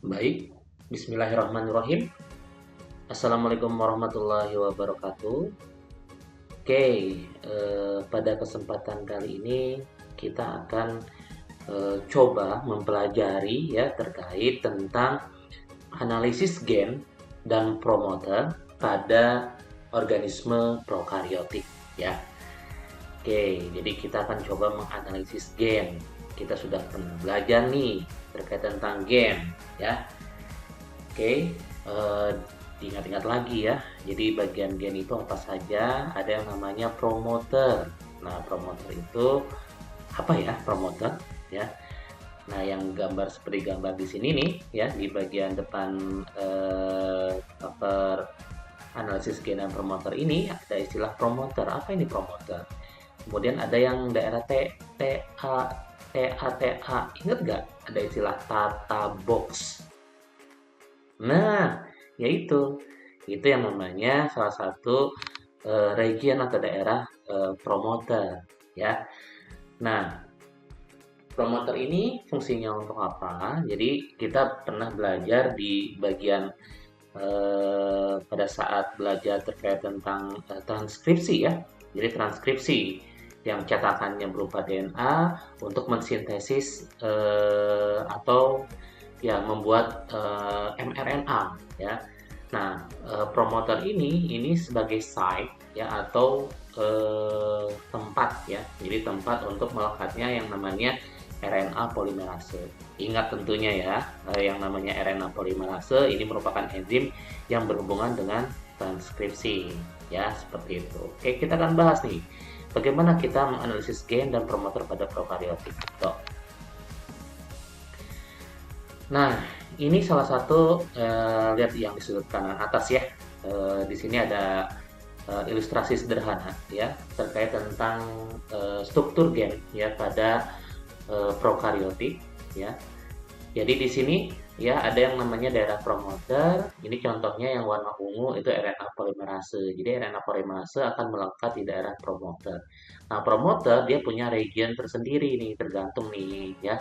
Baik, bismillahirrahmanirrahim. Assalamualaikum warahmatullahi wabarakatuh. Oke, pada kesempatan kali ini kita akan coba mempelajari ya terkait tentang analisis gen dan promoter pada organisme prokariotik ya. Oke, jadi kita akan coba menganalisis gen. Kita sudah pernah belajar nih terkait tentang gen ya. Oke, diingat-ingat lagi ya. Jadi bagian gen itu apa saja? Ada yang namanya promoter. Nah, promoter itu apa ya? Promoter ya. Nah, yang gambar seperti gambar di sini nih ya di bagian depan cover analisis gen dan promoter ini ada istilah promoter. Apa ini promoter? Kemudian ada yang daerah TA. Ingat nggak? Ada istilah tata box. Nah, yaitu itu yang namanya salah satu region atau daerah promoter ya. Nah, promoter ini fungsinya untuk apa? Jadi kita pernah belajar di bagian pada saat belajar terkait tentang transkripsi ya. Jadi transkripsi yang cetakannya berupa DNA untuk mensintesis atau ya membuat mRNA ya. Nah, promoter ini sebagai site ya atau tempat ya. Jadi tempat untuk melekatnya yang namanya RNA polimerase. Ingat tentunya ya, yang namanya RNA polimerase ini merupakan enzim yang berhubungan dengan transkripsi ya, seperti itu. Oke, kita akan bahas nih bagaimana kita menganalisis gen dan promoter pada prokariotik. Tuh. Nah, ini salah satu lihat yang di sudut kanan atas ya. Di sini ada ilustrasi sederhana ya terkait tentang struktur gen ya pada prokariotik ya. Jadi di sini ya ada yang namanya daerah promoter. Ini contohnya yang warna ungu itu RNA polimerase. Jadi RNA polimerase akan melekat di daerah promoter. Nah, promoter dia punya region tersendiri nih, tergantung nih ya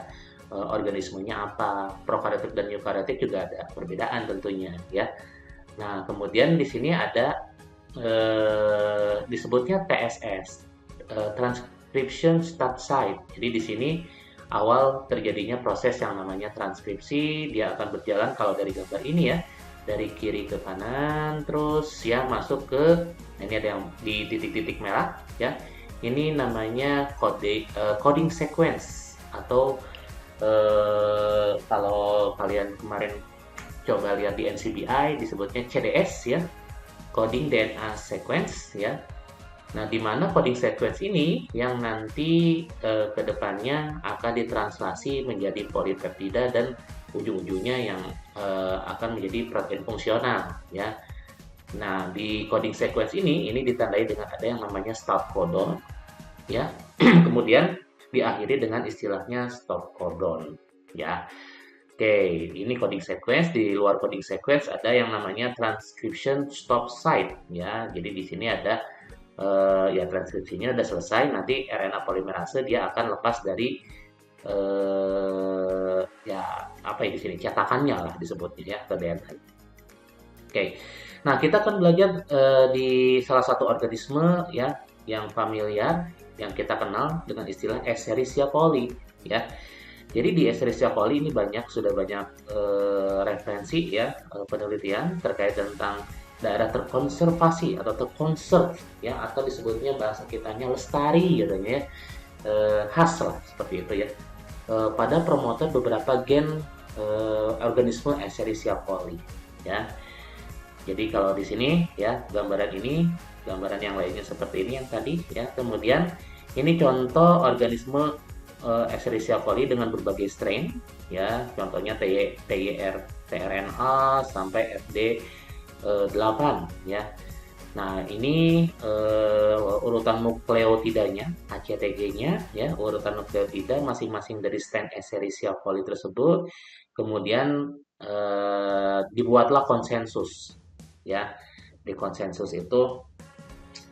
organismenya apa. Prokaryotik dan eukaryotik juga ada perbedaan tentunya ya. Nah, kemudian di sini ada disebutnya TSS, Transcription Start Site. Jadi di sini awal terjadinya proses yang namanya transkripsi, dia akan berjalan kalau dari gambar ini ya, dari kiri ke kanan, terus ya masuk ke, ini ada yang di titik-titik merah ya, ini namanya coding sequence atau kalau kalian kemarin coba lihat di NCBI disebutnya CDS ya, coding DNA sequence ya. Nah, di mana coding sequence ini yang nanti ke depannya akan ditranslasi menjadi polipeptida dan ujung-ujungnya yang akan menjadi protein fungsional ya. Nah, di coding sequence ini ditandai dengan ada yang namanya start codon ya. Kemudian diakhiri dengan istilahnya stop codon ya. Oke, ini coding sequence. Di luar coding sequence ada yang namanya transcription stop site ya. Jadi di sini ada ya transkripsinya udah selesai, nanti RNA polimerase dia akan lepas dari ya apa ya di sini cetakannya lah disebutnya ya atau DNA. Oke, nah kita akan belajar di salah satu organisme ya yang familiar yang kita kenal dengan istilah Escherichia coli ya. Jadi di Escherichia coli ini sudah banyak referensi ya penelitian terkait tentang daerah terkonservasi atau terkonserv ya atau disebutnya bahasa kitanya lestari gitu ya khas lah seperti itu ya pada promoter beberapa gen organisme Escherichia coli ya. Jadi kalau di sini ya gambaran yang lainnya seperti ini yang tadi ya. Kemudian ini contoh organisme Escherichia coli dengan berbagai strain ya, contohnya tRNA sampai FD8 ya. Nah, ini urutan nukleotidanya, ACTG-nya ya, urutan nukleotida masing-masing dari strain Escherichia coli tersebut. Kemudian dibuatlah konsensus ya. Di konsensus itu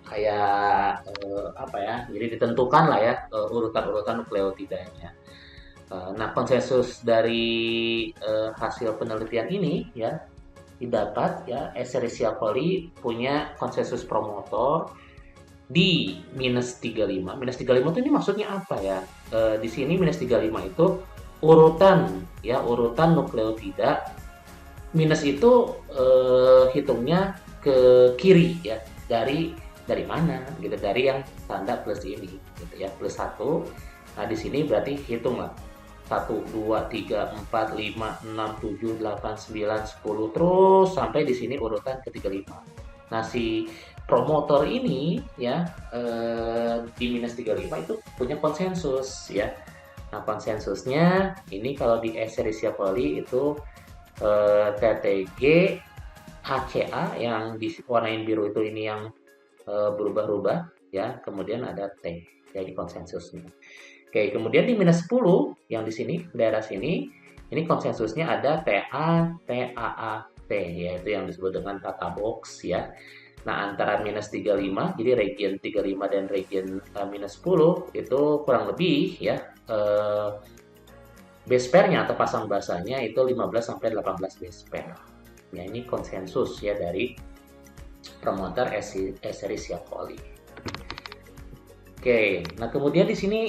kayak apa ya? Jadi ditentukan lah ya urutan-urutan nukleotidanya. Nah, konsensus dari hasil penelitian ini ya didapat ya Escherichia coli punya konsensus promotor di -35. -35 itu ini maksudnya apa ya? Di sini -35 itu urutan ya, urutan nukleotida. Minus itu hitungnya ke kiri ya, dari mana gitu, dari yang tanda plus ini gitu ya, plus satu. Nah, di sini berarti hitung lah. 1, 2, 3, 4, 5, 6, 7, 8, 9, 10 terus sampai di sini urutan ke 35. Nah, si promotor ini ya di -35 itu punya konsensus ya. Nah, konsensusnya ini kalau di Escherichia coli itu TTG HCA yang diwarnain biru itu ini yang berubah-ubah ya, kemudian ada T jadi konsensusnya. Oke, kemudian di -10 yang di sini daerah sini ini konsensusnya ada TAAT yaitu yang disebut dengan tata box ya. Nah, antara -35 jadi region 35 dan region -10 itu kurang lebih ya base pair-nya atau pasang basanya itu 15 sampai 18 base pair. Ya, ini konsensus ya dari promoter Escherichia coli. Oke, nah kemudian di sini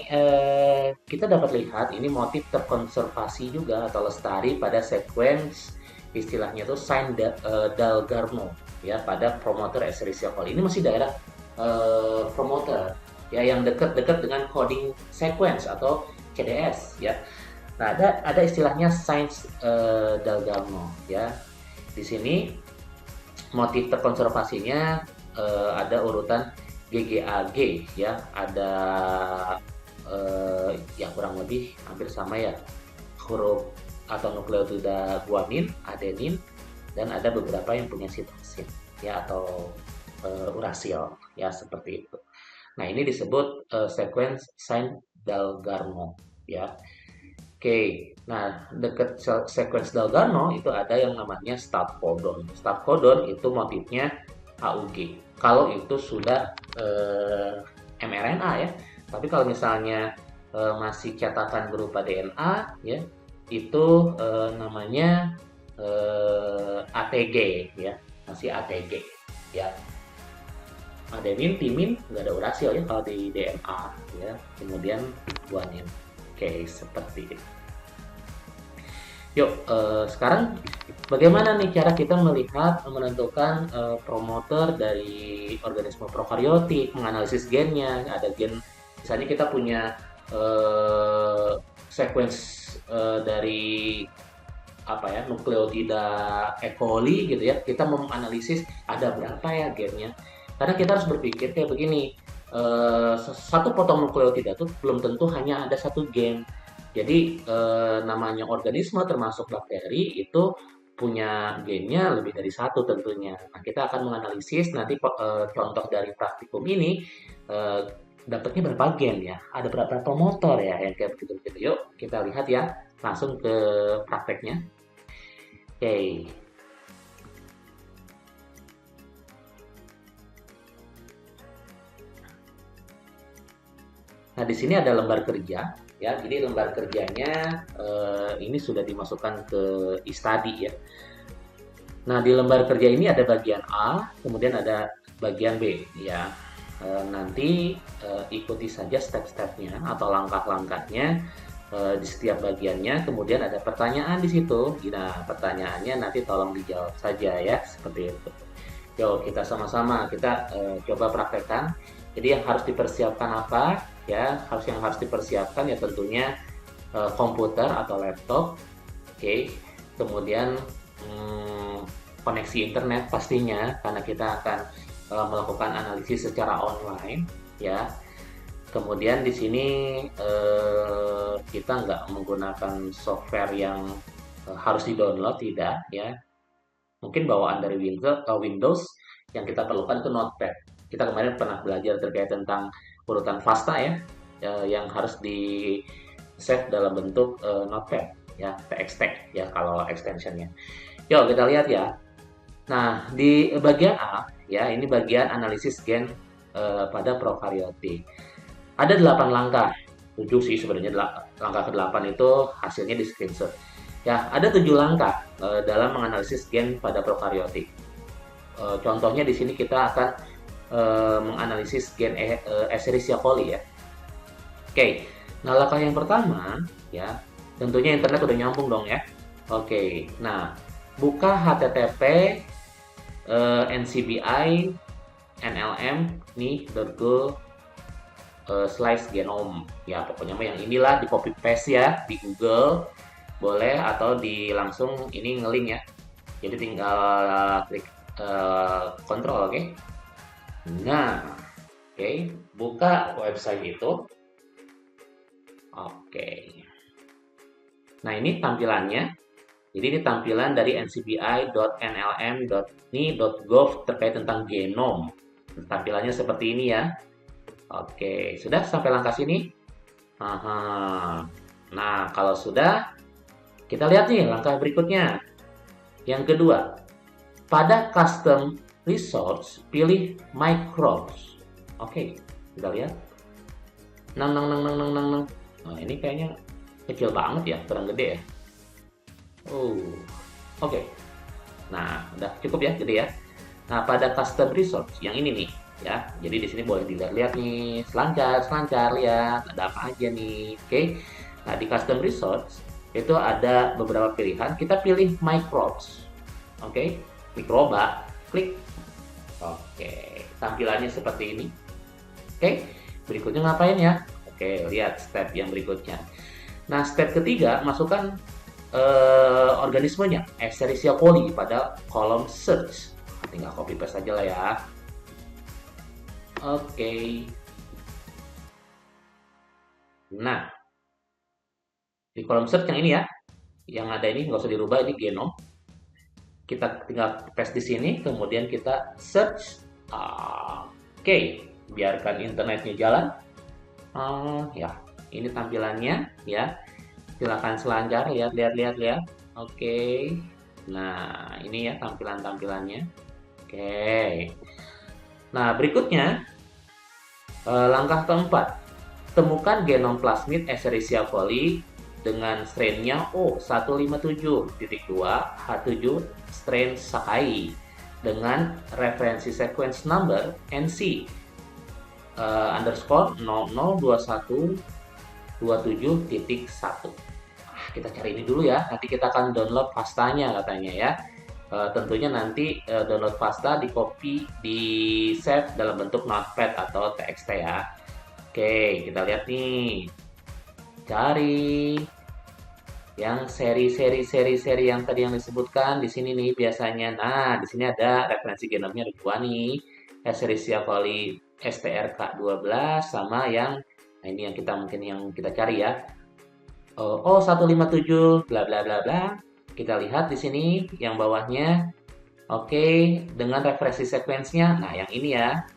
kita dapat lihat ini motif terkonservasi juga atau lestari pada sequence istilahnya itu sign Dalgarno ya pada promoter Escherichia coli. Ini masih daerah promoter ya yang dekat-dekat dengan coding sequence atau CDS ya. Nah, ada istilahnya Science Dalgarno ya. Di sini motif terkonservasinya ada urutan GGAG ya, ada yang kurang lebih hampir sama ya, huruf atau nukleotida guanin, adenin, dan ada beberapa yang punya sitoksin ya atau urasil ya seperti itu. Nah, ini disebut sequence Saint Dalgarno ya. Oke, nah dekat sequence Dalgarno itu ada yang namanya start codon. Start codon itu motifnya AUG. Kalau itu sudah mRNA ya. Tapi kalau misalnya masih catatan berupa DNA ya, itu namanya ATG ya, masih ATG ya. Adenin, timin nggak ada urasil ya kalau di DNA ya. Kemudian guanin. Oke, seperti itu. Yuk, sekarang bagaimana nih cara kita melihat menentukan promoter dari organisme prokaryotik, menganalisis gennya, ada gen, misalnya kita punya sequence dari apa ya nukleotida E. coli gitu ya, kita menganalisis ada berapa ya gennya. Karena kita harus berpikir kayak begini, satu potong nukleotida itu belum tentu hanya ada satu gen. Jadi namanya organisme termasuk bakteri itu punya gennya lebih dari satu tentunya. Nah, kita akan menganalisis nanti contoh dari praktikum ini eh, dapatnya berapa gen ya, ada berapa promotor ya, yang kayak begitu-begitu. Yuk kita lihat ya, langsung ke prakteknya. Oke. Nah, di sini ada lembar kerja ya. Jadi lembar kerjanya ini sudah dimasukkan ke e-study ya. Nah, di lembar kerja ini ada bagian A, kemudian ada bagian B ya. Nanti ikuti saja step-stepnya atau langkah-langkahnya di setiap bagiannya. Kemudian ada pertanyaan di situ. Nah, pertanyaannya nanti tolong dijawab saja ya, seperti itu. Yuk, kita sama-sama kita coba praktekkan. Jadi yang harus dipersiapkan apa? Ya, yang harus dipersiapkan ya tentunya komputer atau laptop. Oke. Kemudian koneksi internet pastinya karena kita akan melakukan analisis secara online ya. Kemudian di sini kita nggak menggunakan software yang harus di-download, tidak ya. Mungkin bawaan dari Windows yang kita perlukan itu Notepad. Kita kemarin pernah belajar terkait tentang urutan FASTA ya, yang harus di save dalam bentuk Notepad ya, TXT ya kalau extensionnya. Yuk kita lihat ya. Nah, di bagian A ya, ini bagian analisis gen pada prokaryotik. Ada 8 langkah. 7 sih sebenarnya, langkah ke-8 itu hasilnya di screenshot. Ya, ada 7 langkah dalam menganalisis gen pada prokaryotik. Contohnya di sini kita akan menganalisis gen Escherichia coli ya. Oke, nah langkah yang pertama ya, tentunya internet udah nyambung dong ya. Oke, nah buka HTTP NCBI NLM nih .go slice genome ya, pokoknya mah yang inilah, di copy paste ya di Google boleh, atau di langsung ini ngelink ya, jadi tinggal klik kontrol. Oke. Nah, oke, buka website itu. Oke, nah ini tampilannya. Jadi ini tampilan dari ncbi.nlm.ni.gov terkait tentang genom. Tampilannya seperti ini ya. Oke, sudah sampai langkah sini? Aha. Nah, kalau sudah, kita lihat nih langkah berikutnya. Yang kedua, pada custom resource, pilih microbes. Oke, kita lihat. Nang, nang, nang, nang, nang, nang, nang. Nah, ini kayaknya kecil banget ya, kurang gede ya. Oh, oke. Nah, udah cukup ya, gede ya. Nah, pada custom resource yang ini nih, ya. Jadi di sini boleh dilihat-lihat nih, selancar, selancar, lihat ada apa aja nih. Oke. Nah, di custom resource itu ada beberapa pilihan. Kita pilih microbes. Oke, mikroba, klik. Oke, tampilannya seperti ini. Oke, berikutnya ngapain ya? Oke, lihat step yang berikutnya. Nah, step ketiga, masukkan organismenya, Escherichia coli, pada kolom search. Tinggal copy paste aja lah ya. Oke. Nah, di kolom search yang ini ya, yang ada ini nggak usah dirubah, ini genom. Kita tinggal paste di sini, kemudian kita search. Oke, biarkan internetnya jalan. Ya, ini tampilannya ya. Silakan selancar, lihat. Oke. Nah, ini ya tampilannya. Oke. Nah, berikutnya langkah keempat. Temukan genom plasmid Escherichia coli dengan strainnya O157.2H7 strain Sakai dengan referensi sequence number NC underscore 002127.1. Kita cari ini dulu ya, nanti kita akan download pastanya katanya ya. Tentunya nanti download pasta, di copy, di save dalam bentuk notepad atau txt ya. Oke, kita lihat nih, cari yang seri yang tadi yang disebutkan di sini nih biasanya. Nah, di sini ada referensi genomnya, ada dua nih, Escherichia coli STRK12 sama yang, nah ini yang kita cari ya, O157 bla bla bla bla. Kita lihat di sini yang bawahnya. Oke, dengan referensi sequence-nya. Nah, yang ini ya.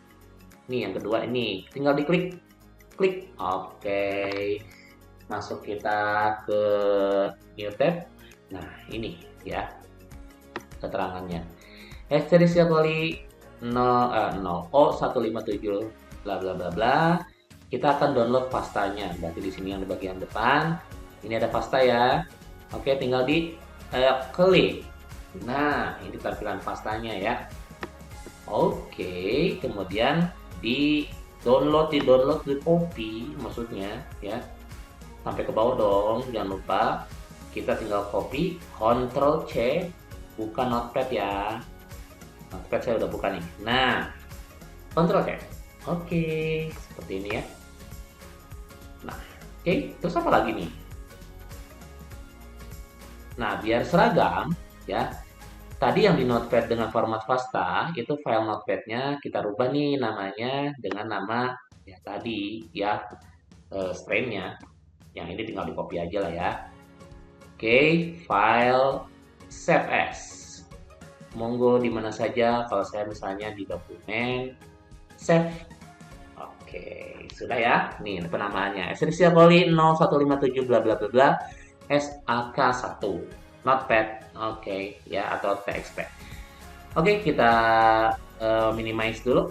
Ini yang kedua ini. Tinggal diklik. Klik. Oke. Masuk kita ke new tab. Nah, ini ya keterangannya. Escherichia coli 0 O157 bla bla bla bla. Kita akan download pastanya. Berarti di sini yang di bagian depan. Ini ada pasta ya. Oke, tinggal di klik. Nah, ini tampilan pastanya ya. Oke, kemudian di download, di copy maksudnya ya. Sampai ke bawah dong, jangan lupa. Kita tinggal copy, Ctrl C, buka notepad ya. Notepad saya udah buka nih. Nah, Ctrl C. Oke, seperti ini ya. Nah, oke, terus apa lagi nih? Nah, biar seragam ya. Tadi yang di notepad dengan format pasta, itu file notepadnya kita rubah nih namanya dengan nama ya tadi ya, strainnya. Yang ini tinggal di copy aja lah ya. Oke, file save as. Monggo di mana saja, kalau saya misalnya di dokumen save. Oke, sudah ya. Nih penamaannya Escherichia coli 0157 bla bla bla bla SAK1 notepad. Oke, ya, atau txt. Oke, kita minimize dulu.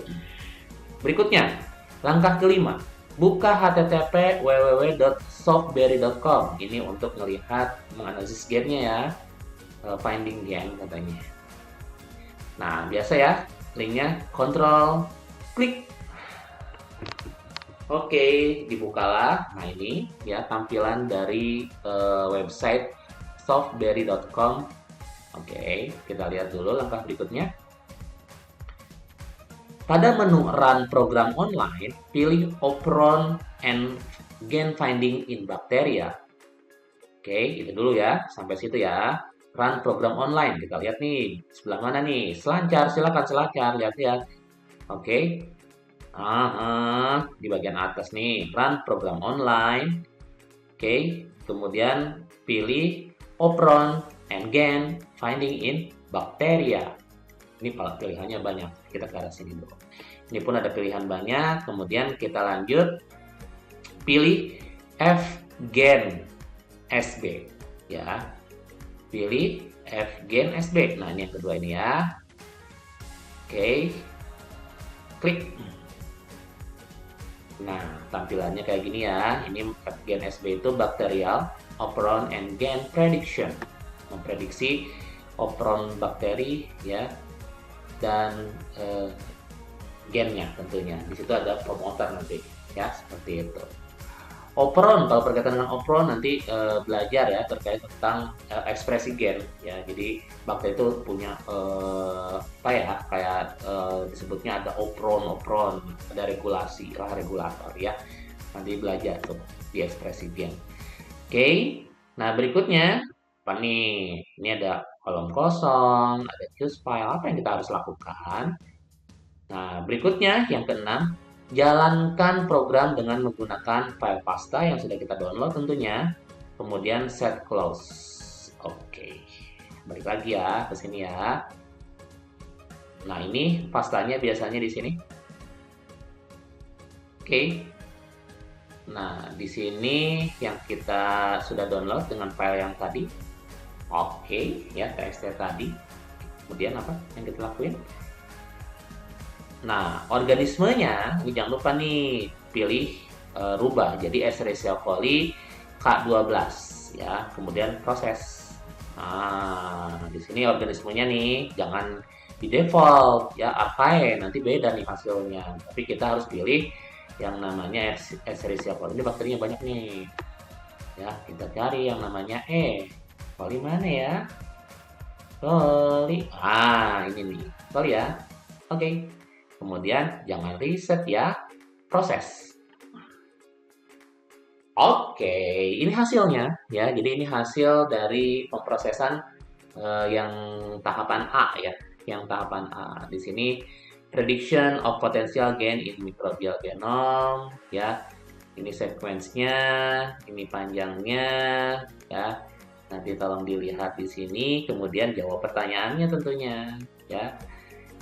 Berikutnya, langkah kelima. Buka http www.softberry.com. Ini untuk melihat menganalisis gennya ya, finding gen katanya. Nah, biasa ya, linknya kontrol klik. Oke, dibukalah. Nah, ini ya tampilan dari website softberry.com. Oke, kita lihat dulu langkah berikutnya. Pada menu Run Program Online, pilih Opron and Gain Finding in Bacteria. Oke, itu dulu ya. Sampai situ ya. Run Program Online. Kita lihat nih, sebelah mana nih? Selancar, silakan selancar. Lihat-lihat. Oke. Di bagian atas nih, Run Program Online. Oke, kemudian pilih Opron and Gain Finding in Bacteria. Ini pilihannya banyak. Kita ke arah sini dulu. Ini pun ada pilihan banyak. Kemudian kita lanjut. Pilih F-Gen SB. Ya. Pilih F-Gen SB. Nah, ini yang kedua ini ya. Oke. Klik. Nah, tampilannya kayak gini ya. Ini F-Gen SB itu Bacterial Operon and Gain Prediction. Memprediksi operon bakteri ya. Dan gennya tentunya. Di situ ada promoter nanti ya, seperti itu. Operon, kalau berkaitan dengan operon nanti belajar ya terkait tentang ekspresi gen ya. Jadi bakteri itu punya apa ya, kayak disebutnya ada operon, ada regulasi lah, regulator ya. Nanti belajar tuh di ekspresi gen. Oke. Nah, berikutnya apa nih? Ini ada kolom kosong, ada use file. Apa yang kita harus lakukan? Nah, berikutnya yang keenam, jalankan program dengan menggunakan file pasta yang sudah kita download tentunya. Kemudian set close. Oke. Balik lagi ya ke sini ya. Nah, ini pastanya biasanya di sini. Oke. Nah, di sini yang kita sudah download dengan file yang tadi. Oke, ya txt tadi. Kemudian apa yang kita lakuin? Nah, organismenya ini jangan lupa nih pilih rubah jadi Escherichia coli K12 ya. Kemudian proses. Nah, di sini organismenya nih jangan di default ya, archaea nanti beda nih hasilnya. Tapi kita harus pilih yang namanya Escherichia coli. Ini bakterinya banyak nih. Ya, kita cari yang namanya coli mana ya? Coli. Ini nih. Coli ya. Oke. Kemudian jangan riset ya, proses. Oke, ini hasilnya ya. Jadi ini hasil dari pemrosesan yang tahapan A ya. Yang tahapan A. Di sini prediction of potential gain in microbial genome ya. Ini sequence-nya, ini panjangnya ya. Nanti tolong dilihat di sini, kemudian jawab pertanyaannya tentunya ya.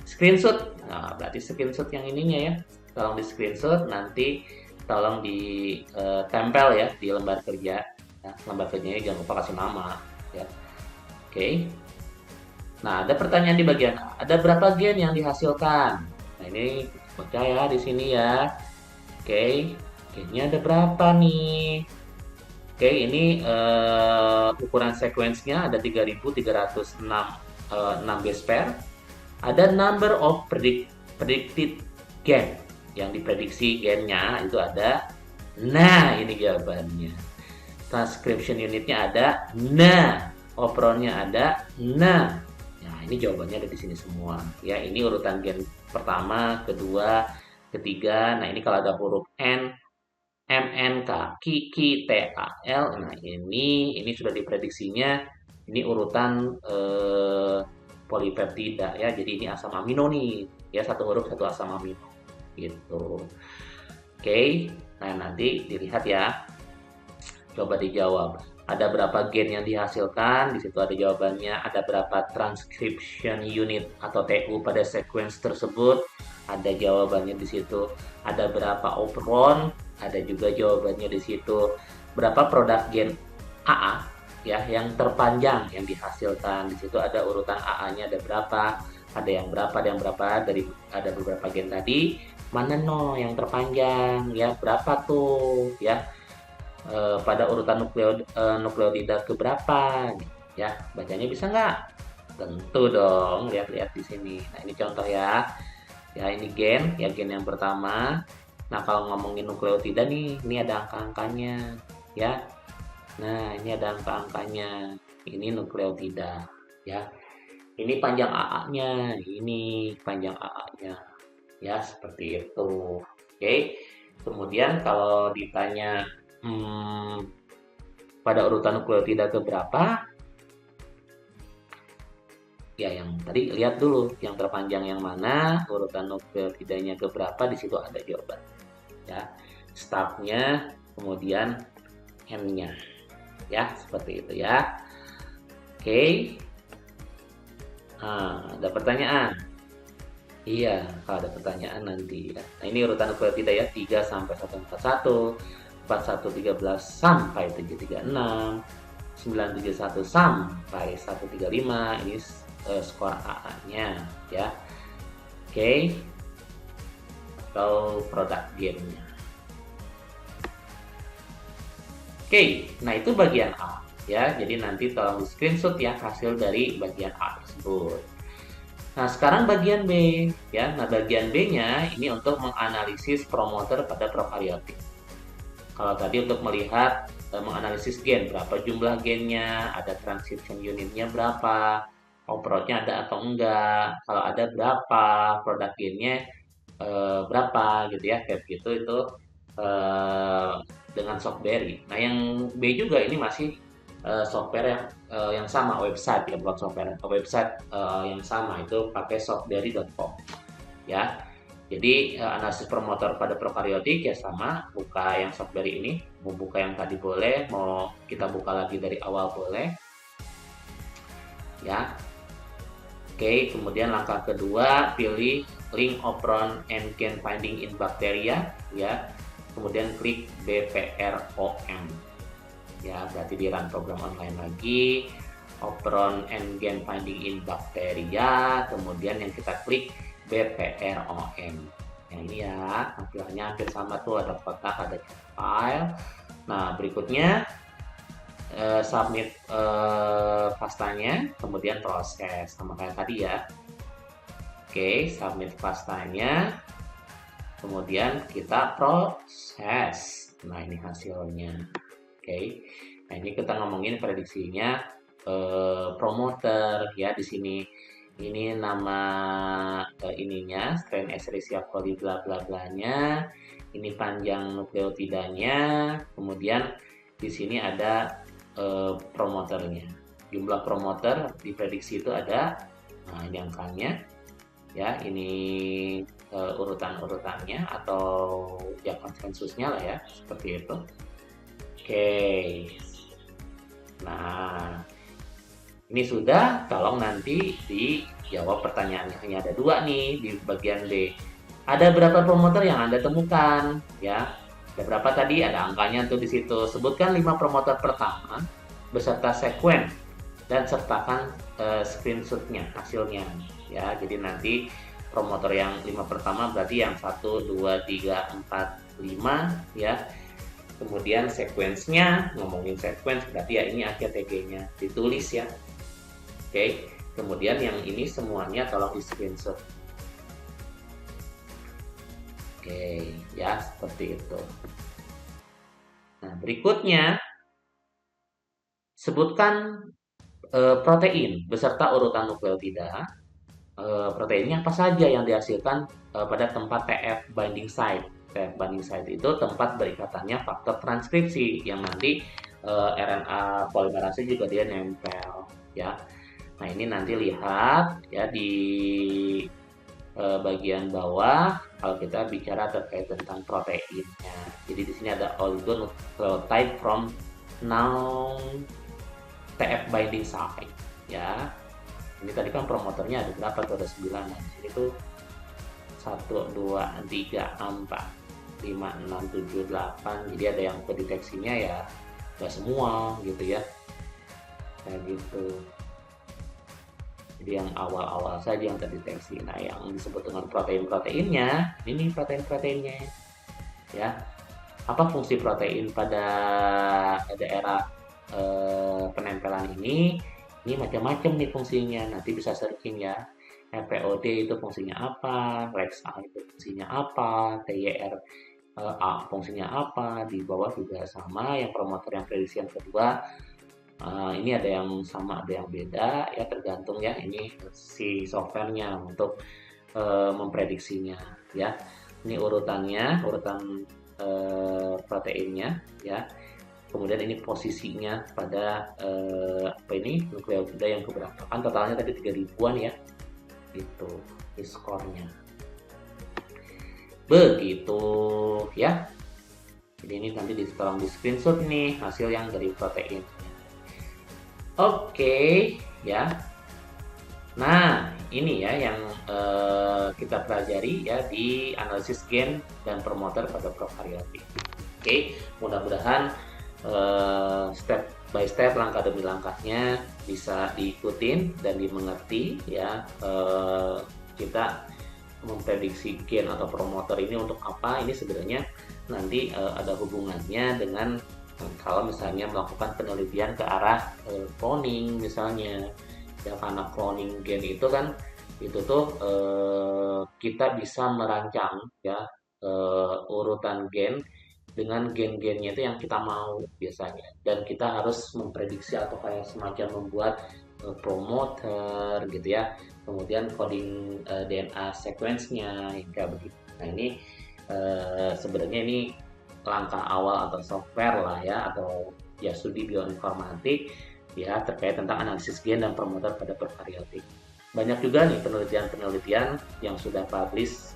Screenshot, nah berarti screenshot yang ininya ya, tolong di screenshot, nanti tolong ditempel ya di lembar kerja. Ya, lembar kerjanya jangan lupa kasih nama ya. Oke. Nah, ada pertanyaan di bagian A. Ada berapa gen yang dihasilkan? Nah, ini baca ya di sini ya. Oke, gennya ada berapa nih? Oke, ini ukuran sequence-nya ada 3.306 base pair. Ada number of predicted gen. Yang diprediksi gennya itu ada. Nah, ini jawabannya. Transcription unitnya ada. Nah, operonnya ada. Nah, ini jawabannya ada di sini semua. Ya, ini urutan gen pertama, kedua, ketiga. Nah, ini kalau ada huruf N, MNK, KI, TAL. Nah, ini sudah diprediksinya. Ini urutan polipeptida ya. Jadi ini asam amino nih. Ya, satu huruf satu asam amino. Gitu. Oke. Nah, nanti dilihat ya. Coba dijawab. Ada berapa gen yang dihasilkan? Di situ ada jawabannya. Ada berapa transcription unit atau TU pada sequence tersebut? Ada jawabannya di situ. Ada berapa operon? Ada juga jawabannya di situ. Berapa produk gen AA ya yang terpanjang yang dihasilkan? Di situ ada urutan AA-nya ada berapa? Ada yang berapa? Dari ada beberapa gen tadi. mana yang terpanjang ya, berapa tuh ya, pada urutan nukleotida keberapa ya, bacanya bisa nggak? Tentu dong, lihat-lihat di sini. Nah, ini contoh ya. Ya, ini gen, ya gen yang pertama. Nah, kalau ngomongin nukleotida nih, ini ada angka-angkanya ya. Nah, ini ada angka-angkanya. Ini nukleotida ya. Ini panjang AA-nya, ini panjang AA-nya. Ya, seperti itu. Oke. Kemudian kalau ditanya pada urutan nukleotida keberapa, ya yang tadi lihat dulu yang terpanjang yang mana, urutan nukleotidanya keberapa, di situ ada jawaban. Ya, startnya, kemudian end-nya. Ya, seperti itu ya. Oke. Nah, ada pertanyaan? Iya, kalau ada pertanyaan nanti ya. Nah, ini urutan nukleotida ya, 3 sampai 141, 4113 sampai 736, 971 sampai 135. Ini skor AA-nya ya. Oke. Atau produk gamenya. Oke, nah itu bagian A ya. Jadi nanti tolong di screenshot ya hasil dari bagian A tersebut. Nah, sekarang bagian B ya. Nah, bagian B-nya ini untuk menganalisis promoter pada prokaryotik. Kalau tadi untuk melihat menganalisis gen, berapa jumlah gennya, ada transcription unitnya berapa, operotnya ada atau enggak, kalau ada berapa, produk gennya berapa gitu ya, kayak gitu itu eh, dengan Softberry. Nah, yang B juga ini masih software yang sama, website ya, buat software website yang sama, itu pakai softberry.com ya. Jadi analisis promotor pada prokaryotik ya sama, buka yang Softberry ini, mau buka yang tadi boleh, mau kita buka lagi dari awal boleh ya. Oke, kemudian langkah kedua, pilih link operon and gen finding in bacteria ya. Kemudian klik BPROM. Ya, berarti di run program online lagi, operon and gen finding in bacteria, kemudian yang kita klik BPROM. Yang ini ya, tampilannya hampir sama tuh, ada kotak, ada file. Nah, berikutnya submit pastanya, kemudian proses sama kayak tadi ya. Oke, submit pastanya, kemudian kita proses. Nah, ini hasilnya. Oke, nah ini kita ngomongin prediksinya promoter ya. Di sini ini nama ininya, strain Escherichia coli bla bla blanya. Ini panjang nukleotidanya. Kemudian di sini ada promoternya. Jumlah promoter diprediksi itu ada, nah ini angkanya ya, ini urutan-urutannya atau ya konsensusnya lah ya, seperti itu. Oke, nah ini sudah, tolong nanti dijawab pertanyaannya. Hanya ada 2 nih di bagian D. Ada berapa promoter yang Anda temukan ya? Ada berapa tadi? Ada angkanya tuh di situ. Sebutkan 5 promoter pertama beserta sekuen dan sertakan screenshotnya, hasilnya ya. Jadi nanti promotor yang 5 pertama berarti yang 1, 2, 3, 4, 5 ya. Kemudian sequence-nya, ngomongin sequence berarti ya ini akhir TG-nya ditulis ya. Oke, kemudian yang ini semuanya tolong di screenshot. Oke, ya seperti itu. Nah, berikutnya sebutkan protein beserta urutan nukleotida. Proteinnya apa saja yang dihasilkan pada tempat TF binding site. TF binding site itu tempat berikatannya faktor transkripsi yang nanti RNA polimerase juga dia nempel ya. Nah, ini nanti lihat ya di bagian bawah kalau kita bicara terkait tentang proteinnya. Jadi di sini ada oligonucleotide from non TF binding site ya. Ini tadi kan promotornya ada berapa tuh, ada 9. Nah, di sini tuh 1, 2, 3, 4, 5, 6, 7, 8. Jadi ada yang kedeteksinya ya nggak semua gitu ya. Kayak gitu. Jadi yang awal-awal saja yang terdeteksi. Nah, yang disebut dengan protein-proteinnya, ini protein-proteinnya ya. Apa fungsi protein pada daerah penempelan ini? Ini macam-macam nih fungsinya. Nanti bisa searching ya. FPOD itu fungsinya apa, REX-A itu fungsinya apa, TYR A fungsinya apa, di bawah juga sama, yang promotor yang prediksi yang kedua. Ini ada yang sama, ada yang beda, ya tergantung ya ini si softwarenya untuk memprediksinya ya. Ini urutannya, urutan proteinnya ya. Kemudian ini posisinya pada apa ini nukleotida yang keberapa? Kan totalnya tadi 3000-an ya. Itu skornya. Begitu ya. Jadi ini nanti tolong di screenshot nih hasil yang dari protein. Oke, ya. Nah, ini ya yang kita pelajari ya di analisis gen dan promoter pada prokaryotik. Oke, mudah-mudahan step by step, langkah demi langkahnya bisa diikutin dan dimengerti ya. Kita memprediksi gen atau promoter ini untuk apa? Ini sebenarnya nanti ada hubungannya dengan kalau misalnya melakukan penelitian ke arah cloning misalnya ya, karena cloning gen itu kan itu tuh kita bisa merancang ya urutan gen dengan gen-gennya itu yang kita mau biasanya, dan kita harus memprediksi atau kayak semacam membuat promoter gitu ya, kemudian coding DNA sequence-nya kayak begitu. Nah ini sebenarnya ini langkah awal atau software lah ya, atau ya studi bioinformatik ya terkait tentang analisis gen dan promoter pada prokaryotik. Banyak juga nih penelitian-penelitian yang sudah publish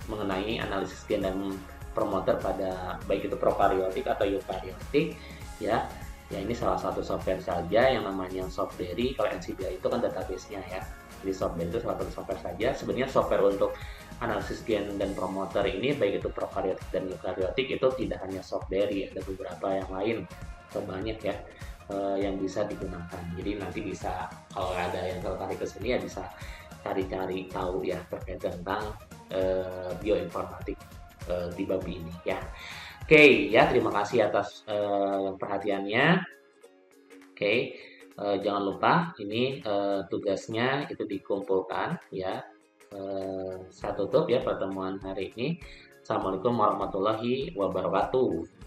mengenai analisis gen dan promoter pada baik itu prokaryotik atau eukaryotik ya. Ya ini salah satu software saja yang namanya Softberry. Kalau NCBI itu kan database-nya ya. Jadi Softberry itu salah satu software saja. Sebenarnya software untuk analisis gen dan promoter ini baik itu prokaryotik dan eukaryotik itu tidak hanya Softberry, ada beberapa yang lain, banyak ya yang bisa digunakan. Jadi nanti bisa kalau ada yang tertarik ke sini ya bisa cari-cari tahu ya terkait tentang bioinformatik di babi ini ya. Oke ya, terima kasih atas perhatiannya. Oke, jangan lupa ini tugasnya itu dikumpulkan ya. Saya tutup ya pertemuan hari ini. Assalamualaikum warahmatullahi wabarakatuh.